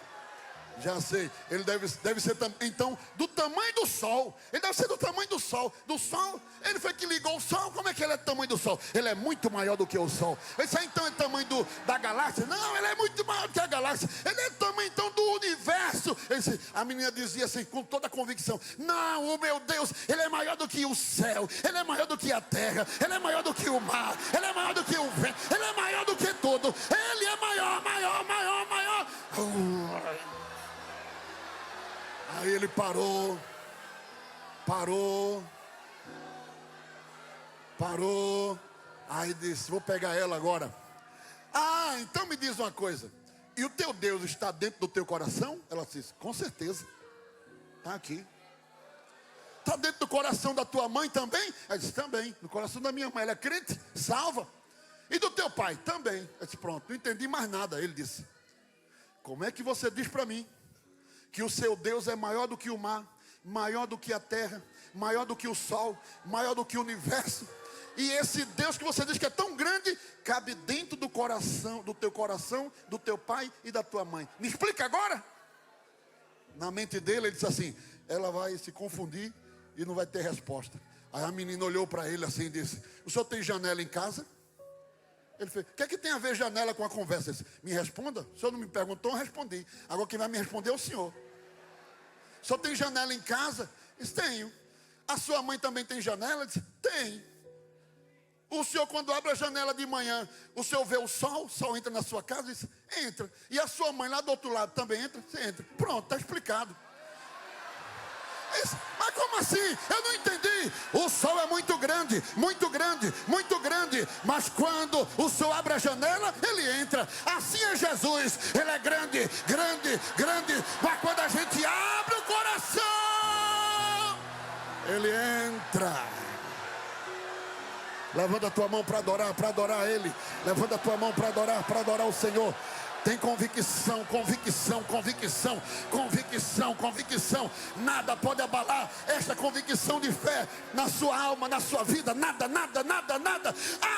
Ele deve ser então do tamanho do sol. Ele deve ser do tamanho do sol. Do sol, ele foi que ligou o sol. Como é que ele é do tamanho do sol? Ele é muito maior do que o sol. Esse aí então é do tamanho da galáxia? Não, ele é muito maior do que a galáxia. Ele é do tamanho então do universo. A menina dizia assim com toda a convicção: não, o meu Deus, ele é maior do que o céu. Ele é maior do que a terra. Ele é maior do que o mar. Ele é maior do que o vento. Ele é maior do que tudo. Ele é maior. Aí ele parou. Aí disse, vou pegar ela agora. Então me diz uma coisa. E o teu Deus está dentro do teu coração? Ela disse, com certeza. Está aqui. Está dentro do coração da tua mãe também? Ela disse, também. No coração da minha mãe. Ela é crente? Salva. E do teu pai? Também. Ela disse, pronto, não entendi mais nada. Ele disse, como é que você diz para mim que o seu Deus é maior do que o mar, maior do que a terra, maior do que o sol, maior do que o universo? E esse Deus que você diz que é tão grande, cabe dentro do coração, do teu pai e da tua mãe. Me explica agora. Na mente dele, ele disse assim, ela vai se confundir e não vai ter resposta. Aí a menina olhou para ele assim e disse, o senhor tem janela em casa? Ele fez, o que é que tem a ver janela com a conversa? Ele disse, me responda. O senhor não me perguntou, eu respondi. Agora quem vai me responder é o senhor. O senhor tem janela em casa? Eu disse, tenho. A sua mãe também tem janela? Eu disse, tem. O senhor, quando abre a janela de manhã, o senhor vê o sol entra na sua casa? Eu disse, entra. E a sua mãe lá do outro lado também entra? Você entra. Pronto, está explicado. Mas como assim? Eu não entendi. O sol é muito grande, muito grande, muito grande. Mas quando o sol abre a janela, ele entra. Assim é Jesus. Ele é grande, grande, grande. Mas quando a gente abre o coração, ele entra. Levanta a tua mão para adorar Ele. Levanta a tua mão para adorar o Senhor. Tem convicção. Nada pode abalar esta convicção de fé na sua alma, na sua vida. Nada,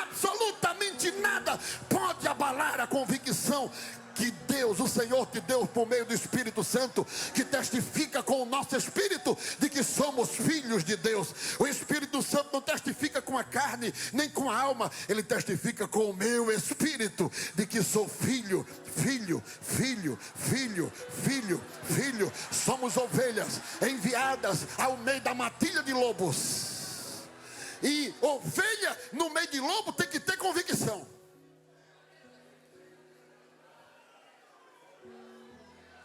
absolutamente nada pode abalar a convicção que Deus, o Senhor te deu por meio do Espírito Santo, que testifica com o nosso espírito de que somos filhos de Deus. O Espírito Santo não testifica com a carne, nem com a alma. Ele testifica com o meu espírito de que sou filho. Somos ovelhas enviadas ao meio da matilha de lobos. E ovelha no meio de lobo tem que ter convicção.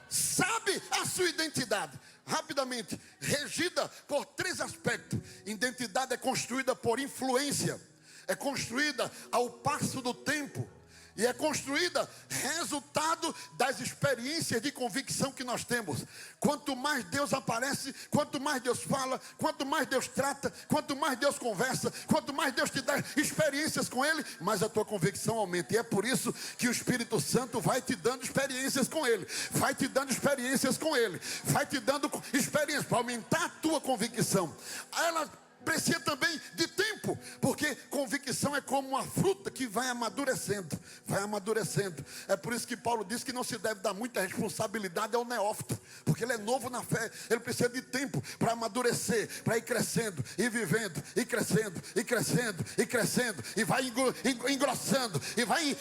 Sabe a sua identidade. Rapidamente, regida por 3 aspectos. Identidade é construída por influência, é construída ao passo do tempo, e é construída resultado das experiências de convicção que nós temos. Quanto mais Deus aparece, quanto mais Deus fala, quanto mais Deus trata, quanto mais Deus conversa, quanto mais Deus te dá experiências com Ele, mais a tua convicção aumenta. E é por isso que o Espírito Santo vai te dando experiências com Ele, vai te dando experiências para aumentar a tua convicção. Ela precisa também de tempo, porque convicção é como uma fruta que vai amadurecendo. É por isso que Paulo diz que não se deve dar muita responsabilidade ao neófito, porque ele é novo na fé. Ele precisa de tempo para amadurecer, para ir crescendo, e vivendo, e crescendo, e vai engrossando,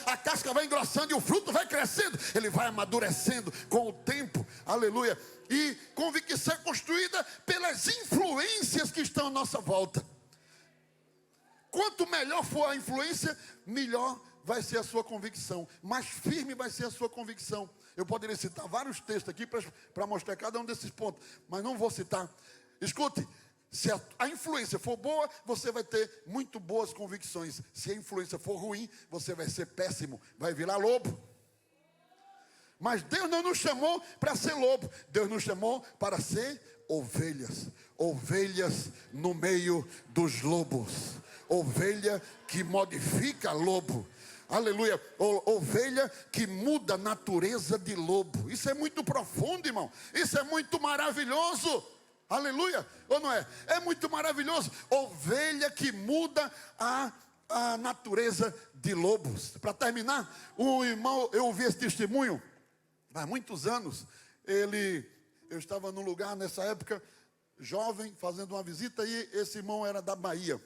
a casca vai engrossando e o fruto vai crescendo. Ele vai amadurecendo com o tempo. Aleluia. E convicção é construída pelas influências que estão à nossa volta. Quanto melhor for a influência, melhor vai ser a sua convicção, mais firme vai ser a sua convicção. Eu poderia citar vários textos aqui para mostrar cada um desses pontos, mas não vou citar. Escute, se a influência for boa, você vai ter muito boas convicções. Se a influência for ruim, você vai ser péssimo, vai virar lobo. Mas Deus não nos chamou para ser lobo, Deus nos chamou para ser ovelhas. Ovelhas no meio dos lobos. Ovelha que modifica lobo. Aleluia. Ovelha que muda a natureza de lobo. Isso é muito profundo, irmão. Isso é muito maravilhoso. Aleluia. Ou não é? É muito maravilhoso. Ovelha que muda a natureza de lobos. Para terminar, um irmão, eu ouvi esse testemunho há muitos anos. Eu estava num lugar nessa época, jovem, fazendo uma visita, e esse irmão era da Bahia.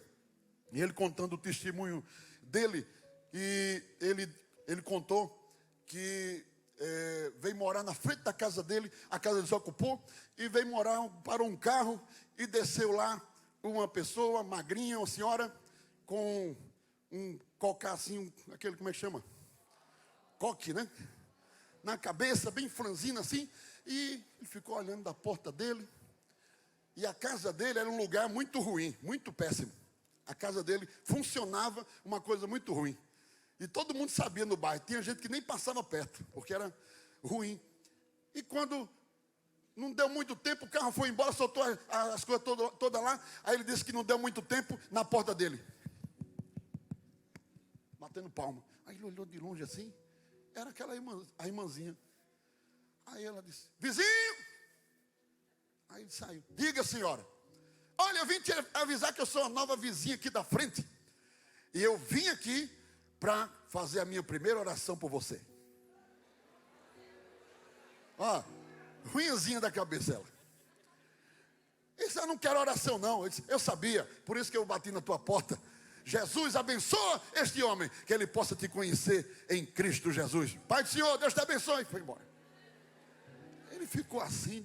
E ele contando o testemunho dele, e ele contou que veio morar na frente da casa dele, a casa dele se ocupou, e veio morar, parou um carro, e desceu lá uma pessoa, magrinha, uma senhora, com um cocá assim, aquele, como é que chama? Coque, né? Na cabeça, bem franzina assim, e ele ficou olhando da porta dele, e a casa dele era um lugar muito ruim, muito péssimo. A casa dele funcionava uma coisa muito ruim. E todo mundo sabia no bairro, tinha gente que nem passava perto, porque era ruim. E quando não deu muito tempo, o carro foi embora, soltou as coisas todas lá, aí ele disse que não deu muito tempo na porta dele, batendo palma. Aí ele olhou de longe assim, era aquela a irmãzinha. Aí ela disse, vizinho! Aí ele saiu, diga senhora, olha, eu vim te avisar que eu sou a nova vizinha aqui da frente, e eu vim aqui para fazer a minha primeira oração por você. Ó, ruinzinha da cabeça ela. Isso eu não quero oração não, eu sabia, por isso que eu bati na tua porta. Jesus abençoa este homem, que ele possa te conhecer em Cristo Jesus. Pai do Senhor, Deus te abençoe. E foi embora. Ele ficou assim,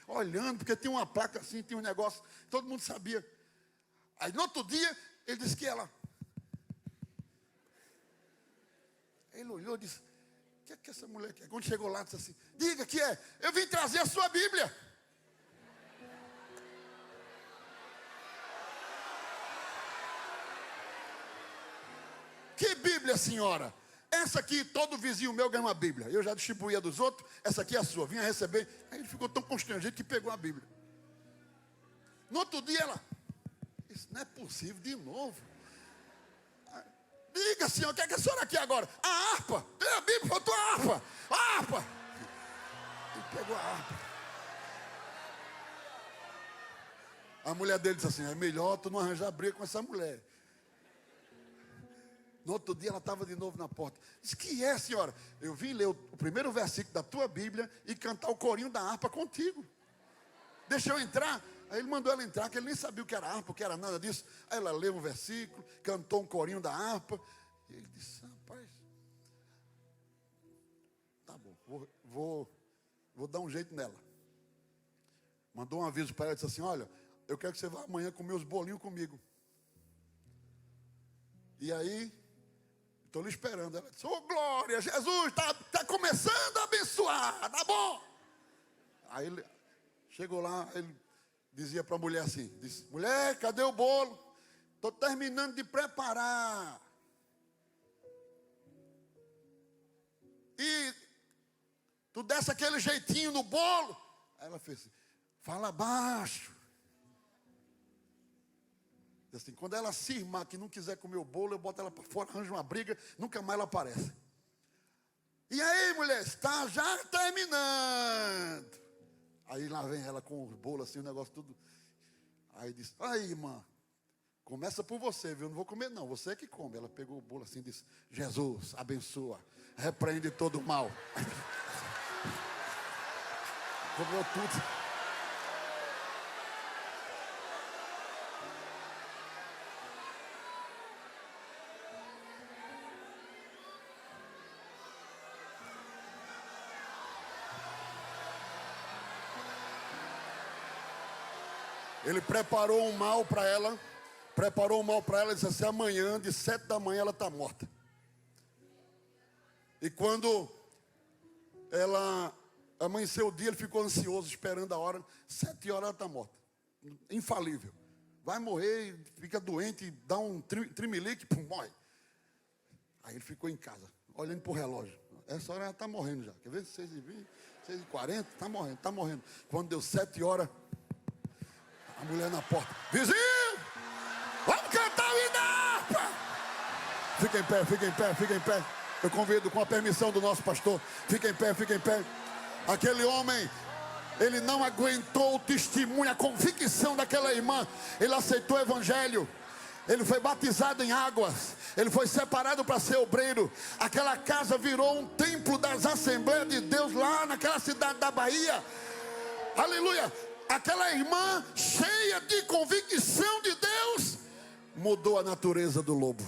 olhando, porque tinha uma placa assim, tinha um negócio, todo mundo sabia. Aí no outro dia, ele disse que ela... Ele olhou e disse, o que é que essa mulher quer? Quando chegou lá, disse assim, diga que é, eu vim trazer a sua Bíblia. Que Bíblia, senhora? Essa aqui, todo vizinho meu ganha uma Bíblia. Eu já distribuía dos outros, essa aqui é a sua, vinha receber. Aí ele ficou tão constrangido que pegou a Bíblia. No outro dia ela, isso não é possível, de novo. Diga, senhor, o que é que a senhora quer agora? A harpa, tem a Bíblia, faltou a harpa. A harpa. E pegou a harpa. A mulher dele disse assim, é melhor tu não arranjar briga com essa mulher. No outro dia ela estava de novo na porta. Disse, que é, senhora? Eu vim ler o primeiro versículo da tua Bíblia e cantar o corinho da harpa contigo. Deixa eu entrar. Aí ele mandou ela entrar, que ele nem sabia o que era harpa, o que era nada disso. Aí ela leu um versículo, cantou um corinho da harpa. E ele disse, rapaz, tá bom, vou dar um jeito nela. Mandou um aviso para ela, disse assim, olha, eu quero que você vá amanhã comer os bolinhos comigo. E aí, estou lhe esperando. Ela disse, ô glória, Jesus está começando a abençoar, tá bom? Aí ele chegou lá, ele dizia para a mulher assim, disse, mulher, cadê o bolo? Estou terminando de preparar. E tu desse aquele jeitinho no bolo. Aí ela fez assim, fala baixo. Assim, quando ela cismar que não quiser comer o bolo, eu boto ela para fora, arranjo uma briga, nunca mais ela aparece. E aí, mulher, está já terminando. Aí lá vem ela com o bolo assim, o negócio tudo. Aí disse, aí, irmã, começa por você, viu? Eu não vou comer não, você é que come. Ela pegou o bolo assim e disse, Jesus, abençoa, repreende todo o mal. Comeu tudo. Ele preparou um mal para ela. E disse assim, amanhã, de 7 da manhã, ela está morta. E quando ela amanheceu o dia, ele ficou ansioso, esperando a hora. 7 horas ela está morta. Infalível. Vai morrer, fica doente, dá um trimelique, pum, morre. Aí ele ficou em casa, olhando para o relógio. Essa hora ela está morrendo já. Quer ver? 6h20, 6h40, está morrendo, está morrendo. Quando deu 7 horas, a mulher na porta. Vizinho! Vamos cantar o Inapa! Fica em pé, fica em pé, fica em pé. Eu convido com a permissão do nosso pastor. Fica em pé, fica em pé. Aquele homem, ele não aguentou o testemunho, a convicção daquela irmã. Ele aceitou o evangelho. Ele foi batizado em águas. Ele foi separado para ser obreiro. Aquela casa virou um templo das Assembleias de Deus lá naquela cidade da Bahia. Aleluia. Aquela irmã cheia de convicção de Deus mudou a natureza do lobo.